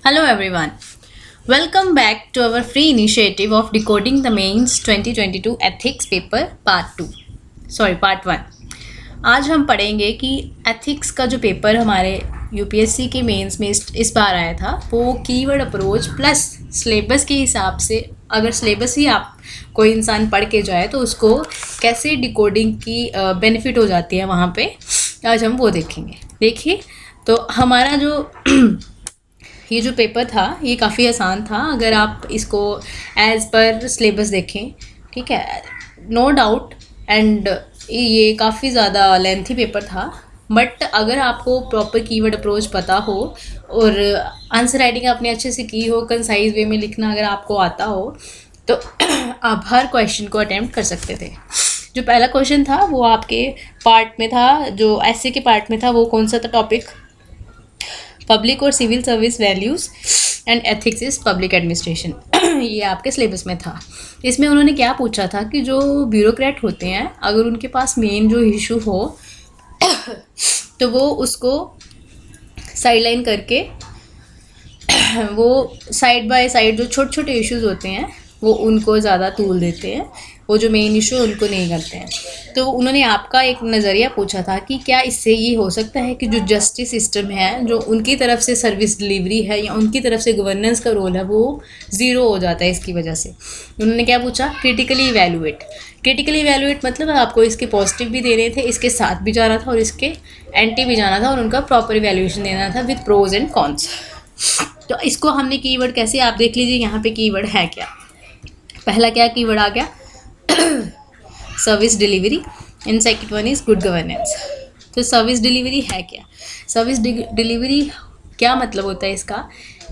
Hello everyone. Welcome back to our free initiative of decoding the mains 2022 ethics paper part 2. Part 1. आज हम पढ़ेंगे कि ethics का जो पेपर हमारे यूपीएससी के मेंस में इस बार आया था वो कीवर्ड अप्रोच प्लस सिलेबस के हिसाब से, अगर सिलेबस ही आप कोई इंसान पढ़ के जाए तो उसको कैसे डिकोडिंग की बेनिफिट हो जाती है वहाँ पे, आज हम वो देखेंगे। देखिए, तो हमारा जो ये जो पेपर था ये काफ़ी आसान था अगर आप इसको एज़ पर सिलेबस देखें, ठीक है, नो डाउट। एंड ये काफ़ी ज़्यादा लेंथी पेपर था, बट अगर आपको प्रॉपर कीवर्ड अप्रोच पता हो और आंसर राइटिंग आपने अच्छे से की हो, कंसाइज वे में लिखना अगर आपको आता हो तो आप हर क्वेश्चन को अटेम्प्ट कर सकते थे। जो पहला क्वेश्चन था वो आपके पार्ट में था, जो ऐसे के पार्ट में था, वो कौन सा था टॉपिक? पब्लिक और civil service values and ethics is public administration. ये आपके सिलेबस में था। इसमें उन्होंने क्या पूछा था कि जो ब्यूरोक्रेट होते हैं अगर उनके पास मेन जो इशू हो तो वो उसको साइडलाइन करके वो साइड बाय साइड जो छोटे छोटे इश्यूज होते हैं वो उनको ज़्यादा तूल देते हैं, वो जो मेन इशू है उनको नहीं करते हैं। तो उन्होंने आपका एक नज़रिया पूछा था कि क्या इससे ये हो सकता है कि जो जस्टिस सिस्टम है, जो उनकी तरफ से सर्विस डिलीवरी है या उनकी तरफ से गवर्नेंस का रोल है, वो ज़ीरो हो जाता है इसकी वजह से। उन्होंने क्या पूछा? Critically evaluate. क्रिटिकली इवैल्यूएट मतलब आपको इसके पॉजिटिव भी देने थे, इसके साथ भी जाना था और इसके एंटी भी जाना था और उनका प्रॉपर इवैल्यूएशन देना था विद प्रोज एंड कॉन्स। तो इसको हमने कीवर्ड कैसे, आप देख लीजिए यहाँ पे कीवर्ड है क्या। पहला क्या कीवर्ड आ गया? Service delivery. And second one is good governance. तो सर्विस डिलीवरी है क्या? सर्विस डिलीवरी क्या मतलब होता है इसका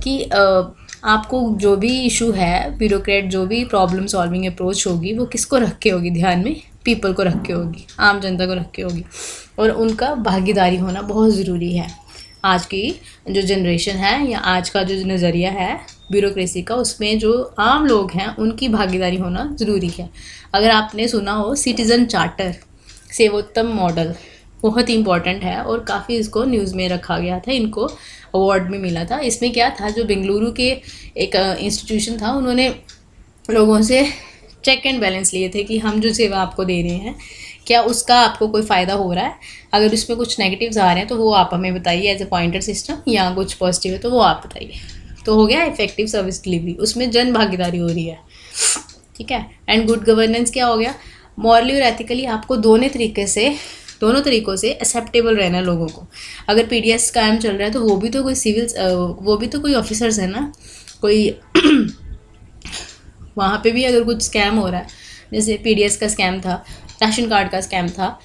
कि आपको जो भी इशू है, ब्यूरोक्रेट जो भी प्रॉब्लम सॉल्विंग अप्रोच होगी वो किसको रख के होगी? ध्यान में पीपल को रख के होगी, आम जनता को रख के होगी, और उनका भागीदारी होना बहुत ज़रूरी है। आज की जो जनरेशन है या आज का जो नज़रिया है ब्यूरोक्रेसी का, उसमें जो आम लोग हैं उनकी भागीदारी होना ज़रूरी है। अगर आपने सुना हो सिटीज़न चार्टर, सेवोत्तम मॉडल, बहुत ही इम्पॉर्टेंट है और काफ़ी इसको न्यूज़ में रखा गया था, इनको अवार्ड भी मिला था। इसमें क्या था, जो बेंगलुरु के एक इंस्टीट्यूशन था, उन्होंने लोगों से चेक एंड बैलेंस लिए थे कि हम जो सेवा आपको दे रहे हैं क्या उसका आपको कोई फ़ायदा हो रहा है। अगर उसमें कुछ नेगेटिव्स आ रहे हैं तो वो आप हमें बताइए एज ए पॉइंटर सिस्टम, या कुछ पॉजिटिव है तो वो आप बताइए। तो हो गया इफेक्टिव सर्विस डिलीवरी, उसमें जन भागीदारी हो रही है, ठीक है। एंड गुड गवर्नेंस क्या हो गया? मॉरली और एथिकली आपको दोनों तरीक़ों से एक्सेप्टेबल रहना लोगों को। अगर पीडीएस स्कैम चल रहा है तो वो भी तो कोई ऑफिसर्स है ना, कोई वहाँ पे भी अगर कुछ स्कैम हो रहा है, जैसे पीडीएस का स्कैम था, राशन कार्ड का स्कैम था,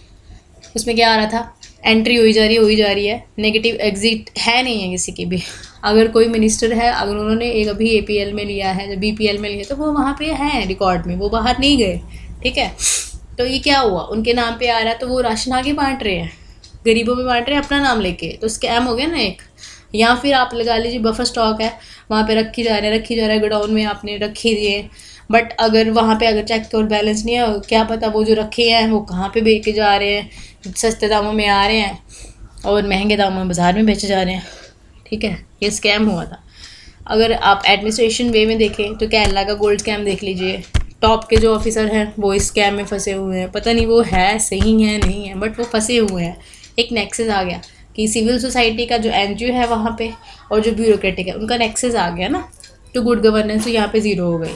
उसमें क्या आ रहा था? एंट्री हुई जा रही है, नेगेटिव एग्जिट है नहीं है किसी की भी। अगर कोई मिनिस्टर है, अगर उन्होंने एक अभी एपीएल में लिया है, बीपीएल में लिया, तो वो वहाँ पे है रिकॉर्ड में, वो बाहर नहीं गए, ठीक है। तो ये क्या हुआ, उनके नाम पे आ रहा है तो वो राशन आगे बांट रहे हैं, गरीबों में बांट रहे हैं अपना नाम लेके, तो स्कैम हो गया ना एक। या फिर आप लगा लीजिए बफर स्टॉक है, वहाँ पे रखी जा रहा है गोडाउन में आपने रखी दिए, बट अगर वहाँ पे अगर चेक और बैलेंस नहीं है, क्या पता वो जो रखे हैं वो कहाँ पे बेच के जा रहे हैं, सस्ते दामों में आ रहे हैं और महंगे दामों में बाज़ार में बेचे जा रहे हैं, ठीक है। ये स्कैम हुआ था। अगर आप एडमिनिस्ट्रेशन वे में देखें तो केरला का गोल्ड स्कैम देख लीजिए, टॉप के जो ऑफिसर हैं वो इस स्कैम में फंसे हुए हैं, पता नहीं वो है सही है नहीं है, बट वो फंसे हुए हैं। एक नेक्सस आ गया कि सिविल सोसाइटी का जो एनजीओ है वहाँ पे और जो ब्यूरोक्रेटिक है उनका नेक्सस आ गया ना, तो गुड गवर्नेंस तो यहाँ पे ज़ीरो हो गई।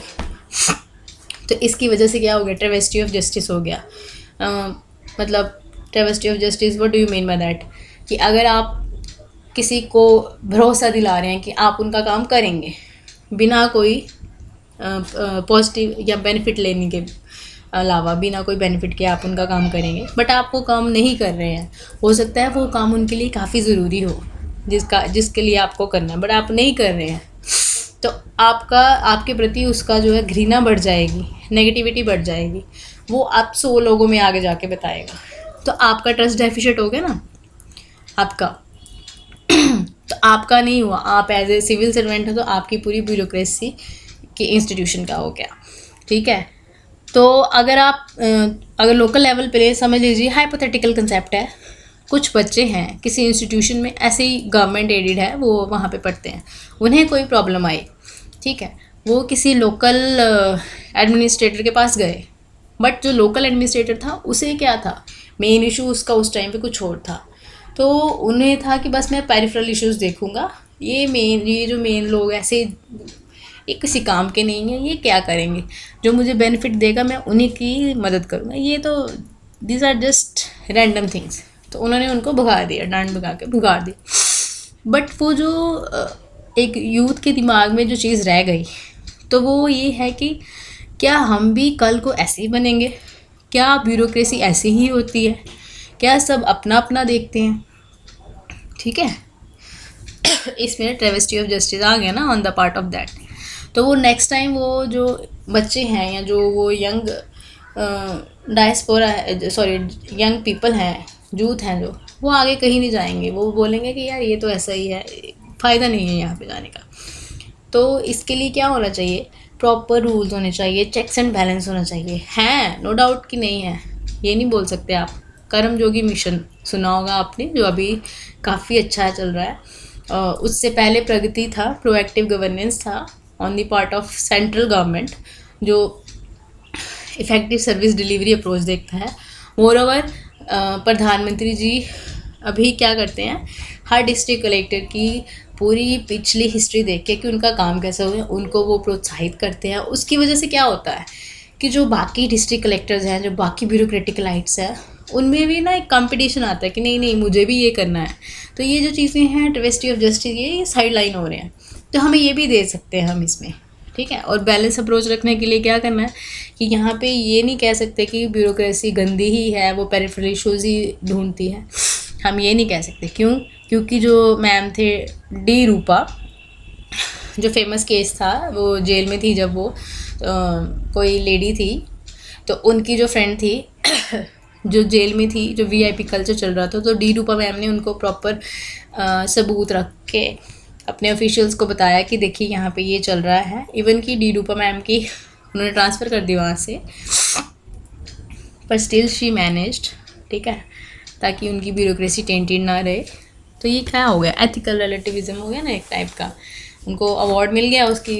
तो इसकी वजह से क्या हो गया? ट्रेवेस्टी ऑफ जस्टिस हो गया। मतलब travesty of justice, what do you mean by that? कि अगर आप किसी को भरोसा दिला रहे हैं कि आप उनका काम करेंगे बिना कोई पॉजिटिव या बेनिफिट लेने के अलावा, बिना कोई बेनिफिट के आप उनका काम करेंगे, बट आप वो काम नहीं कर रहे हैं, हो सकता है वो काम उनके लिए काफ़ी ज़रूरी हो जिसके लिए आपको करना है, बट आप नहीं कर रहे हैं, तो आपके प्रति उसका जो है घृणा बढ़ जाएगी, नेगेटिविटी बढ़ जाएगी, वो आप 100 लोगों में आगे जाके बताएगा, तो आपका ट्रस्ट डेफिशिएट हो गया ना आपका। तो आपका नहीं हुआ, आप एज ए सिविल सर्वेंट हो तो आपकी पूरी ब्यूरोक्रेसी के इंस्टीट्यूशन का हो गया, ठीक है। तो अगर लोकल लेवल पे समझ लीजिए, हाइपोथेटिकल कंसेप्ट है कुछ बच्चे हैं किसी इंस्टीट्यूशन में, ऐसे ही गवर्नमेंट एडेड है, वो वहाँ पे पढ़ते हैं, उन्हें कोई प्रॉब्लम आई, ठीक है, वो किसी लोकल एडमिनिस्ट्रेटर के पास गए, बट जो लोकल एडमिनिस्ट्रेटर था उसे क्या था, मेन इशू उसका उस टाइम पे कुछ और था। तो उन्हें था कि बस मैं पेरिफेरल इश्यूज देखूंगा, ये जो मेन लोग ऐसे ये किसी काम के नहीं है, ये क्या करेंगे, जो मुझे बेनिफिट देगा मैं उन्हीं की मदद करूँगा, ये तो these are just random things. तो उन्होंने उनको भगा दिया, डांट भगा के भगा दी। बट वो जो एक यूथ के दिमाग में जो चीज़ रह गई, तो वो ये है कि क्या हम भी कल को ऐसे ही बनेंगे, क्या ब्यूरोक्रेसी ऐसी ही होती है, क्या सब अपना अपना देखते हैं, ठीक है। इसमें ट्रेवेस्टी ऑफ जस्टिस आ गया ना on the part of that. तो वो नेक्स्ट टाइम वो जो बच्चे हैं या जो वो यंग डायस्पोरा है, सॉरी यंग पीपल हैं, यूथ हैं, जो वो आगे कहीं नहीं जाएंगे, वो बोलेंगे कि यार ये तो ऐसा ही है, फ़ायदा नहीं है यहाँ पे जाने का। तो इसके लिए क्या होना चाहिए, प्रॉपर रूल्स होने चाहिए, चेक्स एंड बैलेंस होना चाहिए। हैं, नो डाउट कि नहीं है, ये नहीं बोल सकते आप। कर्मयोगी मिशन सुना होगा आपने, जो अभी काफ़ी अच्छा चल रहा है। उससे पहले प्रगति था, प्रोएक्टिव गवर्नेंस था on the part of central government, जो इफ़ेक्टिव सर्विस डिलीवरी अप्रोच देखता है। मोरओवर प्रधानमंत्री जी अभी क्या करते हैं, हर डिस्ट्रिक्ट कलेक्टर की पूरी पिछली हिस्ट्री देख के कि उनका काम कैसा हुआ है, उनको वो प्रोत्साहित करते हैं। उसकी वजह से क्या होता है कि जो बाकी डिस्ट्रिक्ट कलेक्टर्स हैं, जो बाकी ब्यूरोक्रेटिक लाइट्स हैं, उनमें भी ना एक कंपटीशन आता है कि नहीं नहीं मुझे भी ये करना है। तो ये जो चीज़ें हैं ट्रेवेस्टी ऑफ जस्टिस, ये साइड लाइन हो रहे हैं, तो हमें ये भी दे सकते हैं हम इसमें, ठीक है। और बैलेंस अप्रोच रखने के लिए क्या करना है कि यहाँ पे ये नहीं कह सकते कि ब्यूरोक्रेसी गंदी ही है, वो पेरिफेरल इश्यूज़ ही ढूंढती है, हम ये नहीं कह सकते। क्यों? क्योंकि जो मैम थे डी रूपा, जो फेमस केस था, वो जेल में थी जब वो कोई लेडी थी, तो उनकी जो फ्रेंड थी जो जेल में थी, जो वीआईपी कल्चर चल रहा था, तो डी रूपा मैम ने उनको प्रॉपर सबूत रख के अपने ऑफिशियल्स को बताया कि देखिए यहाँ पे ये चल रहा है। इवन कि डी रूपा मैम की उन्होंने ट्रांसफ़र कर दी वहाँ से, पर स्टिल शी मैनेज्ड, ठीक है, ताकि उनकी ब्यूरोक्रेसी टेंटेड ना रहे। तो ये क्या हो गया, एथिकल रिलेटिविज्म हो गया ना एक टाइप का। उनको अवार्ड मिल गया, उसकी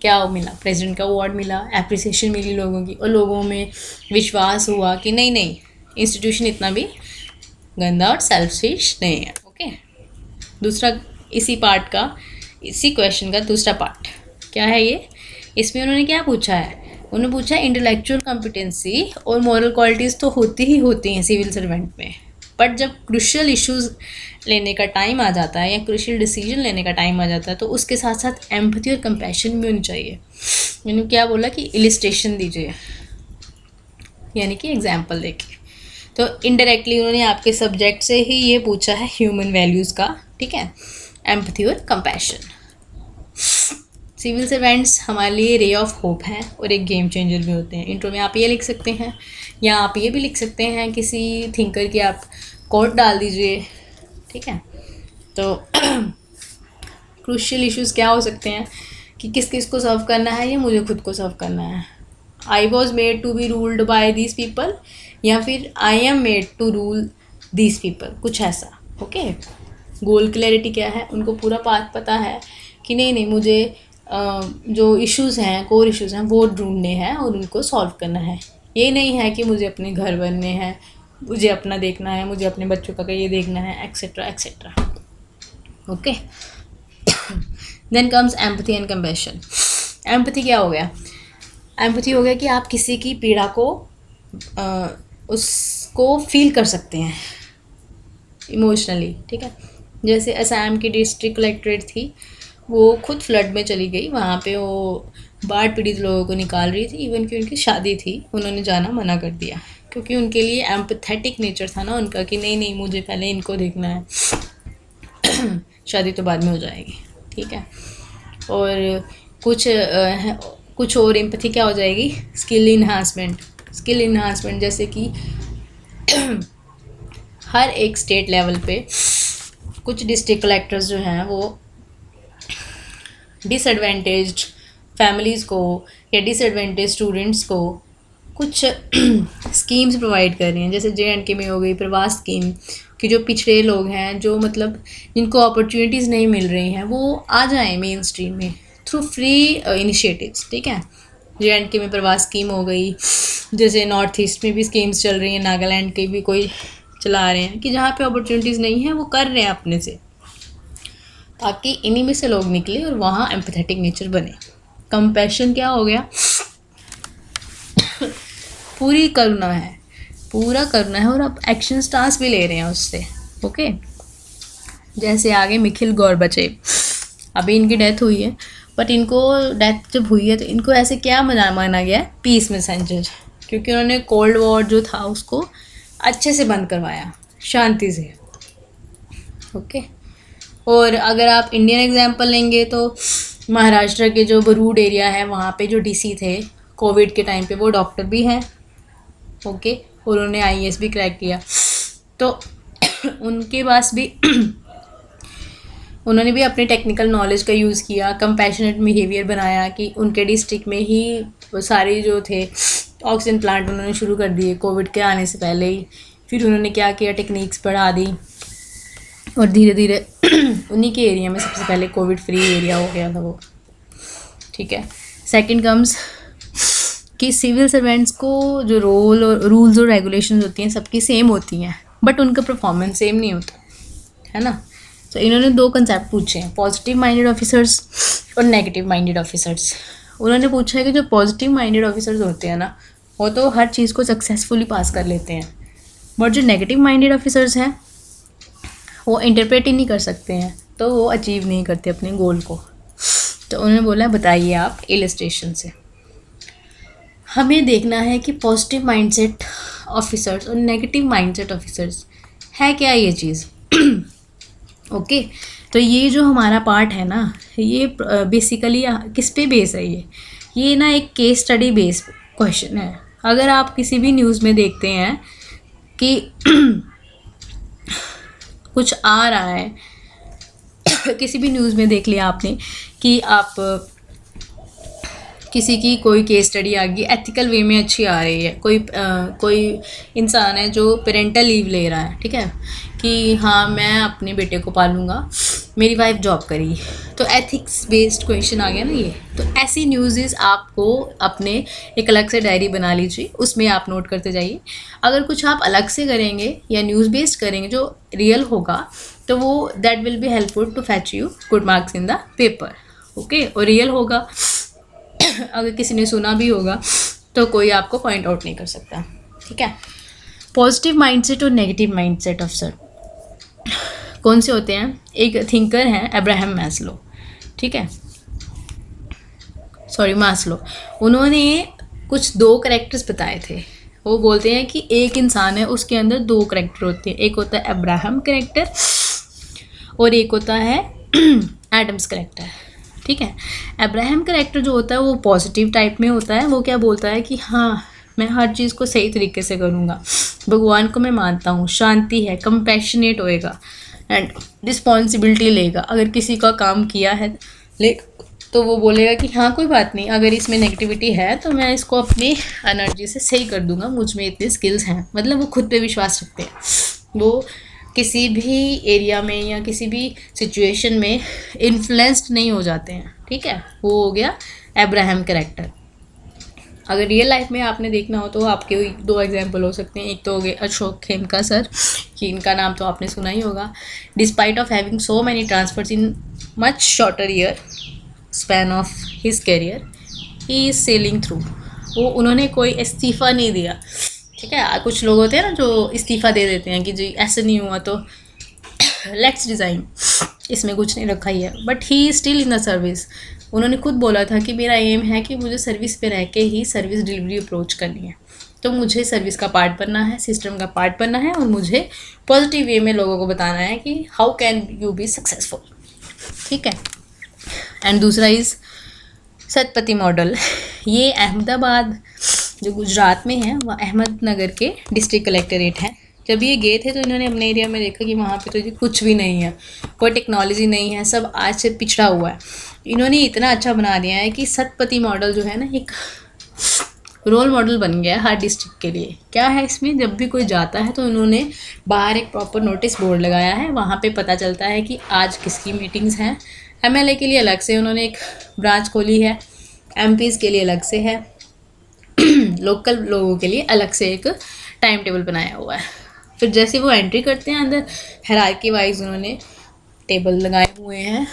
क्या मिला, प्रेसिडेंट का अवार्ड मिला, एप्रिसिएशन मिली लोगों की, और लोगों में विश्वास हुआ कि नहीं नहीं इंस्टीट्यूशन इतना भी गंदा और सेल्फिश नहीं है। ओके, दूसरा इसी पार्ट का, इसी क्वेश्चन का दूसरा पार्ट क्या है ये, इसमें उन्होंने क्या पूछा है, उन्होंने पूछा इंटेलेक्चुअल कॉम्पिटेंसी और मॉरल क्वालिटीज़ तो होती ही होती हैं सिविल सर्वेंट में, बट जब क्रूशियल इश्यूज़ लेने का टाइम आ जाता है या क्रूशियल डिसीजन लेने का टाइम आ जाता है, तो उसके साथ साथ एम्पैथी और कंपैशन भी होनी चाहिए। मैंने क्या बोला कि इलिस्ट्रेशन दीजिए, यानी कि एग्जाम्पल देके। तो इनडायरेक्टली उन्होंने आपके सब्जेक्ट से ही ये पूछा है ह्यूमन वैल्यूज़ का, ठीक है, एम्पैथी और कंपैशन। सिविल सर्वेंट्स हमारे लिए रे ऑफ होप हैं और एक गेम चेंजर भी होते हैं। इंट्रो में आप ये लिख सकते हैं, या आप ये भी लिख सकते हैं किसी थिंकर की आप कोट डाल दीजिए, ठीक है। तो क्रूशियल इश्यूज़ क्या हो सकते हैं कि किस किस को सर्व करना है, या मुझे खुद को सर्व करना है, I was made to be ruled by these people, या फिर I am made to rule these people, कुछ ऐसा। ओके, गोल क्लैरिटी क्या है, उनको पूरा पाथ पता है कि नहीं नहीं मुझे जो इश्यूज़ हैं, कोर इश्यूज़ हैं, वो ढूंढने हैं और उनको सॉल्व करना है। ये नहीं है कि मुझे अपने घर बनने हैं, मुझे अपना देखना है, मुझे अपने बच्चों का ये देखना है, etcetera etcetera. Okay, then comes empathy and compassion. Empathy क्या हो गया, एम्पैथी हो गया कि आप किसी की पीड़ा को उसको फील कर सकते हैं इमोशनली, ठीक है। जैसे असम की डिस्ट्रिक्ट कलेक्ट्रेट थी, वो खुद फ्लड में चली गई, वहाँ पे वो बाढ़ पीड़ित लोगों को निकाल रही थी, इवन कि उनकी शादी थी, उन्होंने जाना मना कर दिया, क्योंकि उनके लिए एम्पैथेटिक नेचर था ना उनका, कि नहीं नहीं मुझे पहले इनको देखना है, शादी तो बाद में हो जाएगी, ठीक है। और कुछ और एम्पैथी क्या हो जाएगी, स्किल इन्हांसमेंट, जैसे कि हर एक स्टेट लेवल पे कुछ डिस्ट्रिक्ट कलेक्टर्स जो हैं वो डिसएडवांटेज्ड फैमिलीज़ को या डिसएडवांटेज स्टूडेंट्स को कुछ स्कीम्स प्रोवाइड कर रही हैं। जैसे JNK में हो गई प्रवास स्कीम, कि जो पिछड़े लोग हैं, जो मतलब जिनको अपॉर्चुनिटीज़ नहीं मिल रही हैं, वो आ जाएं मेन स्ट्रीम में थ्रू फ्री इनिशिएटिव्स। ठीक है, JNK में प्रवास स्कीम हो गई, जैसे नॉर्थ ईस्ट में भी स्कीम्स चल रही हैं, नागालैंड के भी कोई चला रहे हैं कि जहाँ पे अपॉर्चुनिटीज़ नहीं है वो कर रहे हैं अपने से, ताकि इन्हीं में से लोग निकले और वहाँ एम्पैथेटिक नेचर बने। कंपैशन क्या हो गया? पूरी करुणा है, पूरा करना है, और आप एक्शन स्टार्स भी ले रहे हैं उससे। ओके, जैसे आगे मिखिल गौरबचेव, अभी इनकी डेथ हुई है, बट इनको डेथ जब हुई है तो इनको ऐसे क्या माना गया है? पीस मैसेंजर, क्योंकि उन्होंने कोल्ड वॉर जो था उसको अच्छे से बंद करवाया, शांति से। ओके, और अगर आप इंडियन एग्जाम्पल लेंगे तो महाराष्ट्र के जो बरूड एरिया है वहाँ पे जो DC थे कोविड के टाइम पे, वो डॉक्टर भी हैं। ओके, और उन्होंने IAS भी क्रैक किया, तो उनके पास भी उन्होंने भी अपने टेक्निकल नॉलेज का यूज़ किया, कंपैशनेट बिहेवियर बनाया कि उनके डिस्ट्रिक्ट में ही वो सारे जो थे ऑक्सीजन प्लांट उन्होंने शुरू कर दिए कोविड के आने से पहले ही। फिर उन्होंने क्या किया, टेक्निक्स बढ़ा दी, और धीरे धीरे उन्हीं के एरिया में सबसे पहले कोविड फ्री एरिया हो गया था वो। ठीक है, सेकंड कम्स कि सिविल सर्वेंट्स को जो रोल और रूल्स और रेगुलेशंस होती हैं सबकी सेम होती हैं, बट उनका परफॉर्मेंस सेम नहीं होता है ना। तो इन्होंने 2 कंसेप्ट पूछे हैं, पॉजिटिव माइंडेड ऑफिसर्स और नेगेटिव माइंडेड ऑफिसर्स। उन्होंने पूछा है कि जो पॉजिटिव माइंडेड ऑफिसर्स होते हैं ना, वो तो हर चीज़ को सक्सेसफुली पास कर लेते हैं, बट जो नेगेटिव माइंडेड ऑफिसर्स हैं वो इंटरप्रेट ही नहीं कर सकते हैं, तो वो अचीव नहीं करते अपने गोल को। तो उन्होंने बोला बताइए आप इलस्ट्रेशन से। हमें देखना है कि पॉजिटिव माइंडसेट ऑफिसर्स और नेगेटिव माइंडसेट ऑफिसर्स है क्या ये चीज़। ओके, तो ये जो हमारा पार्ट है ना, ये बेसिकली किस पे बेस है? ये ना एक केस स्टडी बेस क्वेश्चन है। अगर आप किसी भी न्यूज़ में देखते हैं कि कुछ आ रहा है, किसी भी न्यूज़ में देख लिया आपने कि आप किसी की कोई केस स्टडी आ गई, एथिकल वे में अच्छी आ रही है, कोई इंसान है जो पेरेंटल लीव ले रहा है, ठीक है, कि हाँ मैं अपने बेटे को पालूंगा, मेरी वाइफ जॉब करी, तो एथिक्स बेस्ड क्वेश्चन आ गया ना ये। तो ऐसी न्यूज़ आपको अपने एक अलग से डायरी बना लीजिए, उसमें आप नोट करते जाइए। अगर कुछ आप अलग से करेंगे या न्यूज़ बेस्ड करेंगे जो रियल होगा, तो वो that will be helpful to fetch you good marks in the paper. Okay, और रियल होगा अगर किसी ने सुना भी होगा तो कोई आपको पॉइंट आउट नहीं कर सकता। ठीक है, पॉजिटिव माइंडसेट और नेगेटिव माइंडसेट ऑफिसर कौन से होते हैं? एक थिंकर हैं अब्राहम मैस्लो, ठीक है, सॉरी मास्लो। उन्होंने कुछ 2 कैरेक्टर्स बताए थे। वो बोलते हैं कि एक इंसान है, उसके अंदर 2 कैरेक्टर होते हैं, एक होता है अब्राहम कैरेक्टर और एक होता है एडम्स कैरेक्टर। ठीक है, अब्राहम कैरेक्टर जो होता है वो पॉजिटिव टाइप में होता है। वो क्या बोलता है कि हाँ मैं हर चीज़ को सही तरीके से करूँगा, भगवान को मैं मानता हूँ, शांति है, कंपैशनेट होएगा एंड रिस्पॉन्सिबिलिटी लेगा। अगर किसी का काम किया है तो वो बोलेगा कि हाँ कोई बात नहीं, अगर इसमें नेगेटिविटी है तो मैं इसको अपनी एनर्जी से सही कर दूंगा, मुझ में इतने स्किल्स हैं। मतलब वो खुद पे विश्वास रखते हैं, वो किसी भी एरिया में या किसी भी सिचुएशन में इन्फ्लुएंस्ड नहीं हो जाते हैं। ठीक है, वो हो गया अब्राहम कैरेक्टर। अगर रियल लाइफ में आपने देखना हो तो आपके 2 एग्जाम्पल हो सकते हैं। एक तो हो गए अशोक खेमका सर, कि इनका नाम तो आपने सुना ही होगा। Despite of having so many transfers in much shorter year span of his career, he is sailing through. वो उन्होंने कोई इस्तीफ़ा नहीं दिया। ठीक है, कुछ लोग होते हैं ना जो इस्तीफ़ा दे देते हैं कि जी ऐसे नहीं हुआ तो लेट्स रिज़ाइन, इसमें कुछ नहीं रखा ही है, but he is still in the service. उन्होंने खुद बोला था कि मेरा एम है कि मुझे सर्विस पे रह के ही सर्विस डिलीवरी अप्रोच करनी है, तो मुझे सर्विस का पार्ट बनना है, सिस्टम का पार्ट बनना है, और मुझे पॉजिटिव वे में लोगों को बताना है कि how can you be successful. ठीक है, एंड दूसरा इज़ सतपति मॉडल। ये अहमदाबाद जो गुजरात में है, वह अहमदनगर के डिस्ट्रिक्ट कलेक्टरेट है। जब ये गए थे तो इन्होंने अपने एरिया में देखा कि वहाँ पे तो जी कुछ भी नहीं है, कोई टेक्नोलॉजी नहीं है, सब आज से पिछड़ा हुआ है। इन्होंने इतना अच्छा बना दिया है कि सतपति मॉडल जो है ना, एक रोल मॉडल बन गया हर डिस्ट्रिक्ट के लिए। क्या है इसमें, जब भी कोई जाता है तो उन्होंने बाहर एक प्रॉपर नोटिस बोर्ड लगाया है, वहाँ पे पता चलता है कि आज किसकी मीटिंग्स हैं। एमएलए के लिए अलग से उन्होंने एक ब्रांच खोली है, एमपीज़ के लिए अलग से है, लोकल लोगों के लिए अलग से एक टाइम टेबल बनाया हुआ है। फिर जैसे वो एंट्री करते हैं अंदर, हायरार्की वाइज उन्होंने टेबल लगाए हुए हैं,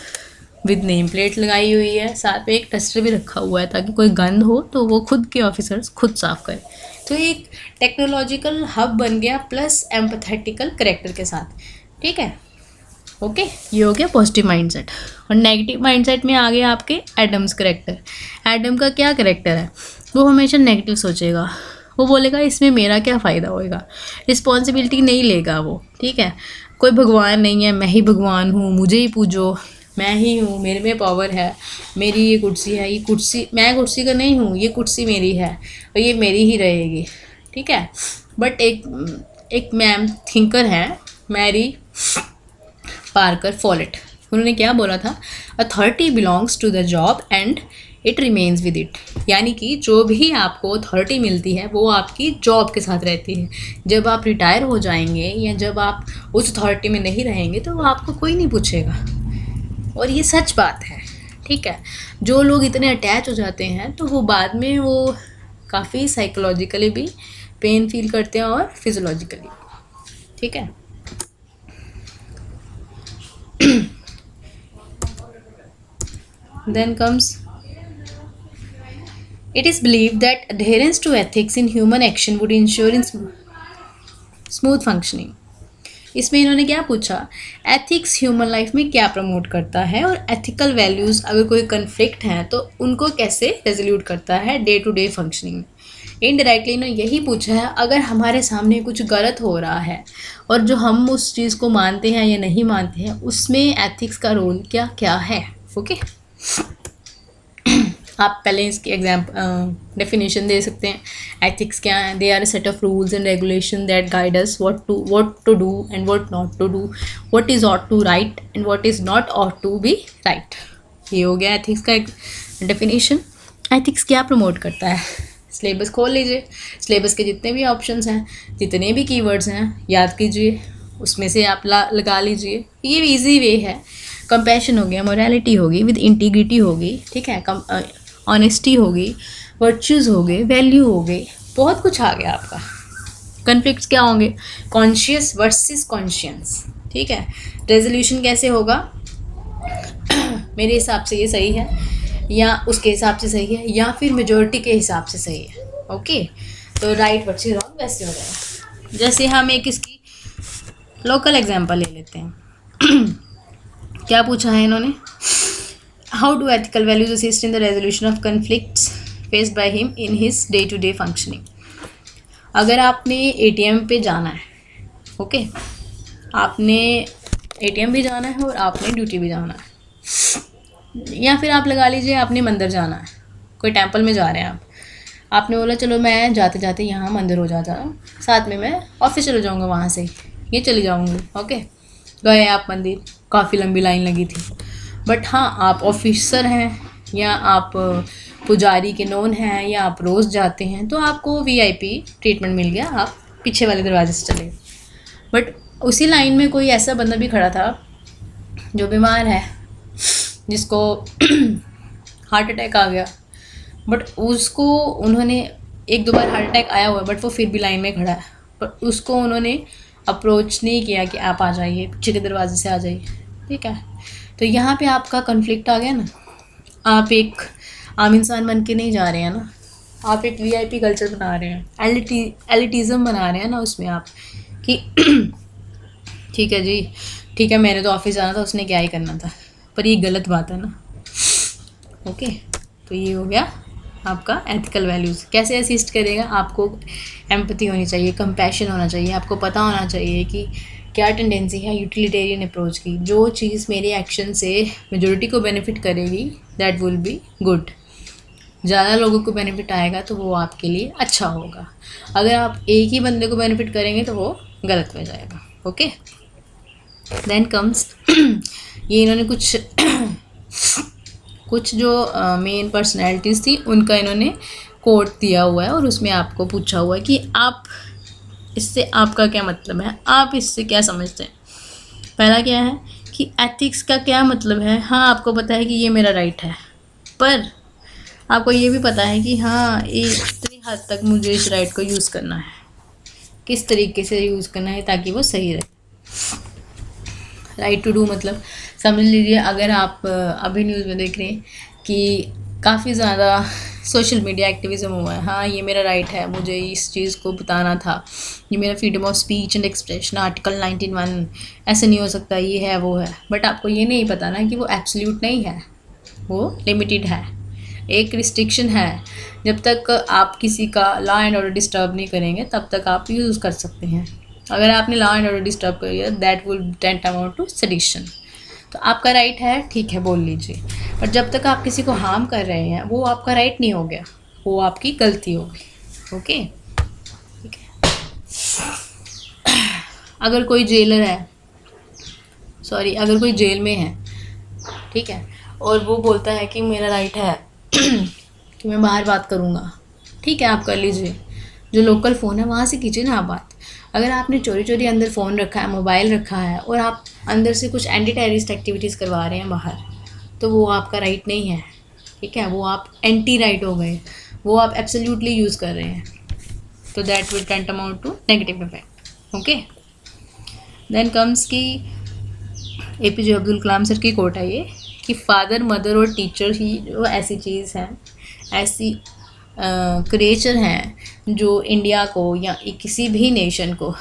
विद नेम प्लेट लगाई हुई है, साथ में एक डस्टर भी रखा हुआ है ताकि कोई गंद हो तो वो खुद के ऑफिसर्स खुद साफ करें। तो एक टेक्नोलॉजिकल हब बन गया प्लस एम्पैथेटिकल करेक्टर के साथ। ठीक है, ओके, ये हो गया पॉजिटिव माइंडसेट। और नेगेटिव माइंडसेट में आ गया आपके एडम्स करेक्टर। एडम का क्या करेक्टर है, वो हमेशा नेगेटिव सोचेगा, वो बोलेगा इसमें मेरा क्या फ़ायदा होएगा, रिस्पॉन्सिबिलिटी नहीं लेगा वो। ठीक है, कोई भगवान नहीं है, मैं ही भगवान हूँ, मुझे ही पूजो, मैं ही हूँ, मेरे में पावर है, मेरी ये कुर्सी है, ये कुर्सी मैं कुर्सी का नहीं हूँ, ये कुर्सी मेरी है और ये मेरी ही रहेगी। ठीक है, बट एक मैम थिंकर है, मैरी पार्कर फॉलेट, उन्होंने क्या बोला था, authority belongs to the job and it remains with it. यानी कि जो भी आपको अथॉरिटी मिलती है वो आपकी जॉब के साथ रहती है। जब आप रिटायर हो जाएंगे या जब आप उस अथॉरिटी में नहीं रहेंगे तो वो आपको कोई नहीं पूछेगा, और ये सच बात है। ठीक है, जो लोग इतने अटैच हो जाते हैं तो वो बाद में वो काफ़ी साइकोलॉजिकली भी पेन फील करते हैं और फिजियोलॉजिकली। ठीक है, then comes, it is believed that adherence to ethics in human action would ensure in smooth functioning। इसमें इन्होंने क्या पूछा, एथिक्स ह्यूमन लाइफ में क्या प्रमोट करता है और एथिकल वैल्यूज़ अगर कोई कन्फ्लिक्ट हैं तो उनको कैसे रेजोल्यूट करता है डे टू डे फंक्शनिंग में। इनडायरेक्टली इन्होंने यही पूछा है, अगर हमारे सामने कुछ गलत हो रहा है और जो हम उस चीज़ को मानते हैं या नहीं मानते हैं, उसमें एथिक्स का रोल क्या क्या है। ओके, आप पहले इसकी डेफिनेशन दे सकते हैं। एथिक्स क्या है, they are a set of rules and regulation that guide us what to do and what not to do, what is ought to right and what is not ought to be right. ये हो गया ethics का एक definition. Ethics क्या promote करता है, syllabus खोल लीजिए, सिलेबस के जितने भी ऑप्शंस हैं, जितने भी कीवर्ड्स हैं याद कीजिए, उसमें से आप लगा लीजिए। ये इजी वे है। कंपैशन हो गया, मोरालिटी होगी, विद इंटीग्रिटी होगी, ठीक है, ऑनेस्टी होगी, वर्च्यूज़ हो गए, वैल्यू हो गई, बहुत कुछ आ गया आपका। कन्फ्लिक्ट्स क्या होंगे, कॉन्शियस वर्सेस कॉन्शियंस। ठीक है, रेजोल्यूशन कैसे होगा, मेरे हिसाब से ये सही है या उसके हिसाब से सही है या फिर मेजॉरिटी के हिसाब से सही है। ओके, तो राइट वर्सेस रॉन्ग वैसे हो जाएगा। जैसे हम एक इसकी लोकल एग्जांपल ले लेते हैं। क्या पूछा है इन्होंने, how do ethical values assist in the resolution of conflicts faced by him in his day to day functioning. अगर आपने एटीएम पे जाना है, ओके, आपने एटीएम भी जाना है और आपने ड्यूटी भी जाना है, या फिर आप लगा लीजिए आपने मंदिर जाना है, कोई टेंपल में जा रहे हैं आपने बोला चलो मैं जाते जाते यहाँ मंदिर हो जाता हूँ, साथ में मैं ऑफिस चले जाऊँगा, वहाँ से ये चली जाऊँगी। ओके, गए आप मंदिर, काफ़ी लंबी लाइन लगी थी, बट हाँ आप ऑफिसर हैं या आप पुजारी के नोन हैं या आप रोज़ जाते हैं तो आपको वीआईपी ट्रीटमेंट मिल गया, आप पीछे वाले दरवाजे से चले। बट उसी लाइन में कोई ऐसा बंदा भी खड़ा था जो बीमार है, जिसको हार्ट अटैक आ गया, बट उसको उन्होंने एक दो बार हार्ट अटैक आया हुआ है बट वो फिर भी लाइन में खड़ा है, पर उसको उन्होंने अप्रोच नहीं किया कि आप आ जाइए, पीछे के दरवाजे से आ जाइए। ठीक है, तो यहाँ पे आपका कन्फ्लिक्ट आ गया ना, आप एक आम इंसान बन के नहीं जा रहे हैं ना, आप एक वीआईपी कल्चर बना रहे हैं, एलिटिज़म बना रहे हैं ना उसमें आप कि ठीक है जी, ठीक है मेरे तो ऑफिस जाना था, उसने क्या ही करना था, पर ये गलत बात है ना। ओके, तो ये हो गया आपका एथिकल वैल्यूज़। कैसे असिस्ट करेगा, आपको एम्पैथी होनी चाहिए, कंपैशन होना चाहिए, आपको पता होना चाहिए कि क्या टेंडेंसी है यूटिलिटेरियन अप्रोच की, जो चीज़ मेरे एक्शन से मेजॉरिटी को बेनिफिट करेगी दैट विल बी गुड। ज़्यादा लोगों को बेनिफिट आएगा तो वो आपके लिए अच्छा होगा, अगर आप एक ही बंदे को बेनिफिट करेंगे तो वो गलत हो जाएगा। ओके, देन कम्स ये इन्होंने कुछ जो मेन पर्सनैलिटीज़ थी उनका इन्होंने कोट दिया हुआ है और उसमें आपको पूछा हुआ है कि आप इससे आपका क्या मतलब है, आप इससे क्या समझते हैं। पहला क्या है कि एथिक्स का क्या मतलब है। हाँ, आपको पता है कि ये मेरा राइट है, पर आपको ये भी पता है कि हाँ, इतनी हद तक मुझे इस राइट को यूज़ करना है, किस तरीके से यूज़ करना है ताकि वो सही रहे। राइट टू डू मतलब समझ लीजिए, अगर आप अभी न्यूज़ में देख रहे हैं कि काफ़ी ज़्यादा सोशल मीडिया एक्टिविज़म हुआ है। हाँ, ये मेरा राइट है, मुझे इस चीज़ को बताना था, ये मेरा freedom of speech and expression article 91, ऐसे नहीं हो सकता, ये है वो है। बट आपको ये नहीं पता ना कि वो एब्सोल्यूट नहीं है, वो लिमिटेड है, एक रिस्ट्रिक्शन है। जब तक आप किसी का लॉ एंड ऑर्डर डिस्टर्ब नहीं करेंगे तब तक आप यूज़ कर सकते हैं। अगर आपने लॉ एंड ऑर्डर डिस्टर्ब कर दिया, that will tend amount to sedition. तो आपका राइट है, ठीक है, बोल लीजिए, पर जब तक आप किसी को हार्म कर रहे हैं वो आपका राइट नहीं हो गया, वो आपकी गलती होगी। ओके, ठीक है। अगर कोई जेलर है, सॉरी, अगर कोई जेल में है, ठीक है, और वो बोलता है कि मेरा राइट है कि मैं बाहर बात करूँगा, ठीक है, आप कर लीजिए, जो लोकल फ़ोन है वहाँ से कीजिए ना आप बात। अगर आपने चोरी चोरी अंदर फ़ोन रखा है, मोबाइल रखा है, और आप अंदर से कुछ एंटी टेररिस्ट एक्टिविटीज़ करवा रहे हैं बाहर, तो वो आपका राइट नहीं है, ठीक है, वो आप एंटी राइट हो गए, वो आप एब्सोल्युटली यूज़ कर रहे हैं, तो that will tend amount to negative effect. Okay, then comes की APJ अब्दुल कलाम सर की कोट है ये कि फादर, मदर और टीचर ही जो ऐसी चीज़ है, ऐसी क्रिएचर हैं जो इंडिया को या किसी भी नेशन को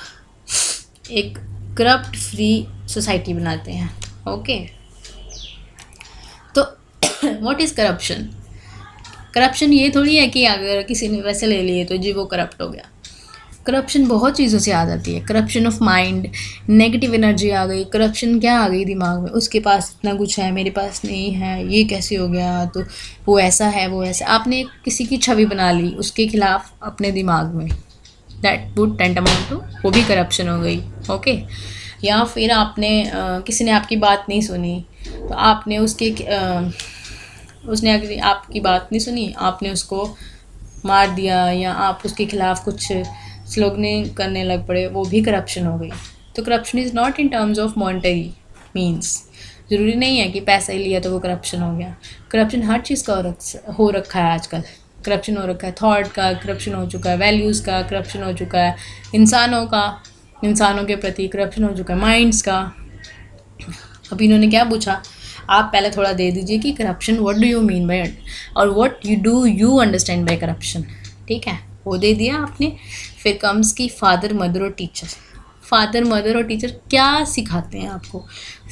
एक करप्ट फ्री सोसाइटी बनाते हैं। ओके, तो व्हाट इज़ करप्शन? करप्शन ये थोड़ी है कि अगर किसी ने पैसे ले लिए तो जी वो करप्ट हो गया। करप्शन बहुत चीज़ों से आ जाती है। Corruption of mind, negative energy आ गई, करप्शन क्या आ गई दिमाग में, उसके पास इतना कुछ है, मेरे पास नहीं है, ये कैसे हो गया, तो वो ऐसा है, वो ऐसा, आपने किसी की छवि बना ली उसके खिलाफ अपने दिमाग में, that would tend amount to, वो भी करप्शन हो गई। ओके, या फिर आपने किसी ने आपकी बात नहीं सुनी, तो आपने उसने आपकी बात नहीं सुनी, आपने उसको मार दिया या आप उसके खिलाफ कुछ स्लोगनिंग करने लग पड़े, वो भी करप्शन हो गई। तो corruption is not in terms of monetary means, ज़रूरी नहीं है कि पैसा ही लिया तो वो करप्शन हो गया। करप्शन हर चीज़ का हो रखा है आजकल। करप्शन हो रखा है थॉट का, करप्शन हो चुका है वैल्यूज़ का, करप्शन हो चुका है इंसानों के प्रति करप्शन हो चुका है, माइंड्स का। अभी इन्होंने क्या पूछा, आप पहले थोड़ा दे दीजिए कि corruption what do you mean by और what you understand by corruption, ठीक है, वो दे दिया आपने। फिर कम्स की फादर, मदर और टीचर। फादर, मदर और टीचर क्या सिखाते हैं आपको?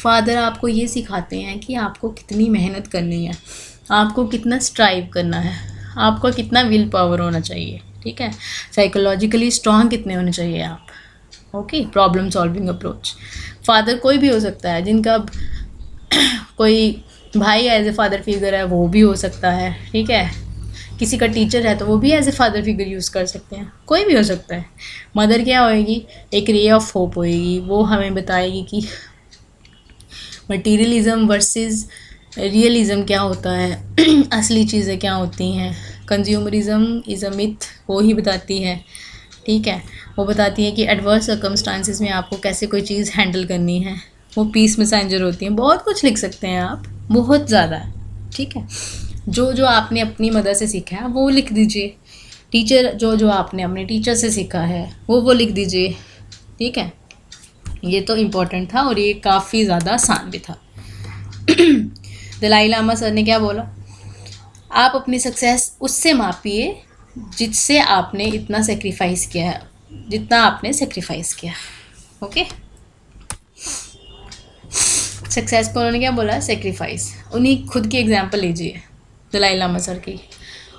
फादर आपको ये सिखाते हैं कि आपको कितनी मेहनत करनी है, आपको कितना स्ट्राइव करना है, आपको कितना विल पावर होना चाहिए, ठीक है, साइकोलॉजिकली स्ट्रांग कितने होने चाहिए आप। Okay, problem solving approach. Father कोई भी हो सकता है, जिनका कोई भाई एज ए फादर फिगर है वो भी हो सकता है, ठीक है, किसी का टीचर है तो वो भी as a father figure use कर सकते हैं, कोई भी हो सकता है। मदर क्या होएगी? एक रे ऑफ होप होएगी, वो हमें बताएगी कि मटीरियलिज्म वर्सेस रियलिज्म क्या होता है, असली चीज़ें क्या होती हैं। कंज्यूमरिज्म इज़ अ मिथ, वो ही बताती है, ठीक है, वो बताती है कि एडवर्स सर्कमस्टांसिस में आपको कैसे कोई चीज़ हैंडल करनी है। वो पीस मैसेंजर होती हैं, बहुत कुछ लिख सकते हैं आप, बहुत ज़्यादा, ठीक है। जो जो आपने अपनी मदर से सीखा है वो लिख दीजिए, टीचर जो जो आपने अपने टीचर से सीखा है वो लिख दीजिए, ठीक है। ये तो इम्पोर्टेंट था और ये काफ़ी ज़्यादा आसान भी था। दलाई लामा सर ने क्या बोला, आप अपनी सक्सेस उससे मापिए जिससे आपने इतना सेक्रीफाइस किया है, जितना आपने सेक्रीफाइस किया। ओके, सक्सेस को उन्होंने क्या बोला? सेक्रीफाइस। उन्हीं खुद की एग्जांपल लीजिए, दलाई लामा सर की।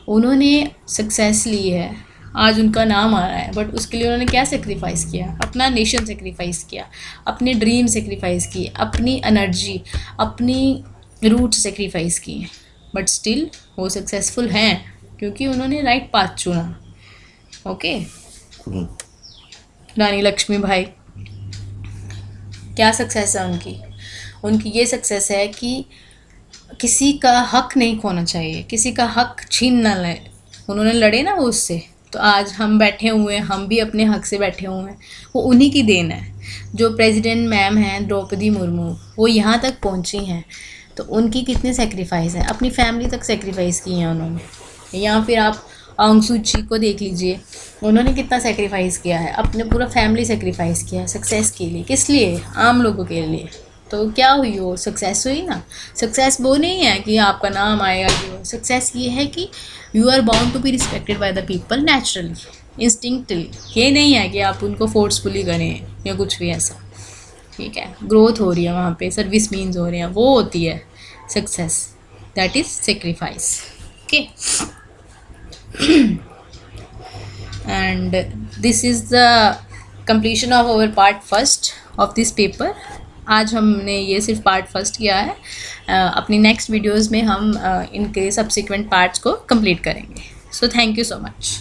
उन्होंने सक्सेस ली है, आज उनका नाम आ रहा है, बट उसके लिए उन्होंने क्या सेक्रीफाइस किया? अपना नेशन सेक्रीफाइस किया, अपने ड्रीम सेक्रीफाइस किए, अपनी एनर्जी, अपनी रूट सेक्रीफाइस किए, बट स्टिल वो सक्सेसफुल हैं क्योंकि उन्होंने राइट पाथ चुना। ओके, रानी लक्ष्मीबाई, क्या सक्सेस है उनकी? उनकी ये सक्सेस है कि किसी का हक नहीं खोना चाहिए, किसी का हक छीन ना ले, उन्होंने लड़े ना वो उससे, तो आज हम बैठे हुए हैं, हम भी अपने हक से बैठे हुए हैं, वो उन्हीं की देन है। जो प्रेसिडेंट मैम हैं द्रौपदी मुर्मू, वो यहाँ तक पहुँची हैं, तो उनकी कितनी सेक्रीफाइस है, अपनी फैमिली तक सेक्रीफाइस की है उन्होंने। या फिर आप आंग सू ची को देख लीजिए, उन्होंने कितना सेक्रीफाइस किया है, अपने पूरा फैमिली सेक्रीफाइस किया है सक्सेस के लिए। किस लिए? आम लोगों के लिए। तो क्या हुई, वो सक्सेस हुई ना। सक्सेस वो नहीं है कि आपका नाम आएगा, कि सक्सेस ये है कि you are bound to be respected by the people naturally, instinctively. ये नहीं है कि आप उनको फोर्सफुली करें या कुछ भी ऐसा। ठीक है, ग्रोथ हो रही है वहाँ पे, सर्विस मीन्स हो रहे हैं, वो होती है success, that is sacrifice. Okay, and this is the completion of our part first of this paper। आज हमने ये सिर्फ पार्ट फर्स्ट किया है, अपनी नेक्स्ट वीडियोस में हम इनके सब्सिक्वेंट पार्ट्स को कंप्लीट करेंगे। So thank you so much.